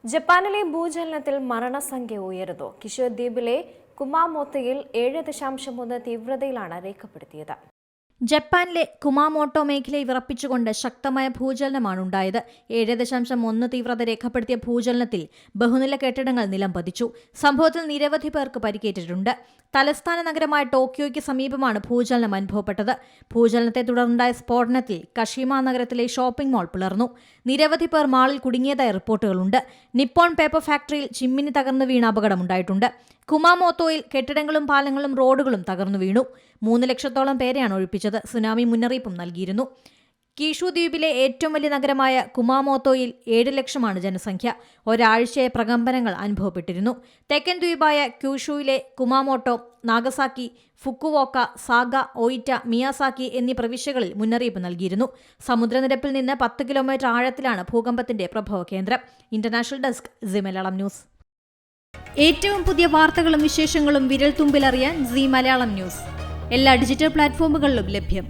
ജപ്പാനിലെ ഭൂചലനത്തിൽ മരണസംഖ്യ ഉയരുന്നു. കിഷോർ ദ്വീപിലെ കുമാമോത്തോയിൽ 7.1 തീവ്രതയിലാണ് രേഖപ്പെടുത്തിയത്. ജപ്പാനിലെ കുമാമോട്ടോ മേഖലയെ വിറപ്പിച്ചുകൊണ്ട് ശക്തമായ ഭൂചലനമാണ് ഉണ്ടായത്. 7.1 തീവ്രത രേഖപ്പെടുത്തിയ ഭൂചലനത്തിൽ ബഹുനില കെട്ടിടങ്ങൾ നിലം പതിച്ചു. സംഭവത്തിൽ നിരവധി പേർക്ക് പരിക്കേറ്റിട്ടുണ്ട്. തലസ്ഥാന നഗരമായ ടോക്കിയോയ്ക്ക് സമീപമാണ് ഭൂചലനം അനുഭവപ്പെട്ടത്. ഭൂചലനത്തെ തുടർന്നുണ്ടായ സ്ഫോടനത്തിൽ കഷിമ നഗരത്തിലെ ഷോപ്പിംഗ് മാൾ പിളർന്നു. നിരവധി പേർ മാളിൽ കുടുങ്ങിയതായി റിപ്പോർട്ടുകളുണ്ട്. നിപ്പോൺ പേപ്പർ ഫാക്ടറിയിൽ ചിമ്മിനി തകർന്നു വീണ അപകടമുണ്ടായിട്ടുണ്ട്. കുമാമോത്തോയിൽ കെട്ടിടങ്ങളും പാലങ്ങളും റോഡുകളും തകർന്നു വീണു. 3 ലക്ഷത്തോളം പേരെയാണ് ഒഴിപ്പിച്ചത്. സുനാമി മുന്നറിയിപ്പും നൽകിയിരുന്നു. കീഷു ദ്വീപിലെ ഏറ്റവും വലിയ നഗരമായ കുമാമോത്തോയിൽ 7 ലക്ഷമാണ് ജനസംഖ്യ. ഒരാഴ്ചയായി പ്രകമ്പനങ്ങൾ അനുഭവപ്പെട്ടിരുന്നു. തെക്കൻ ദ്വീപായ ക്യൂഷുവിലെ കുമാമോട്ടോ, നാഗസാക്കി, ഫുക്കുവോക്ക, സാഗ, ഓയിറ്റ, മിയാസാക്കി എന്നീ പ്രവിശ്യകളിൽ മുന്നറിയിപ്പ് നൽകിയിരുന്നു. സമുദ്രനിരപ്പിൽ നിന്ന് 10 കിലോമീറ്റർ ആഴത്തിലാണ് ഭൂകമ്പത്തിന്റെ പ്രഭവ കേന്ദ്രം. International desk C Malayalam news. ഏറ്റവും പുതിയ വാർത്തകളും വിശേഷങ്ങളും വിരൽ തുമ്പിലറിയാൻ സി മലയാളം ന്യൂസ് എല്ലാ ഡിജിറ്റൽ പ്ലാറ്റ്ഫോമുകളിലും ലഭ്യം.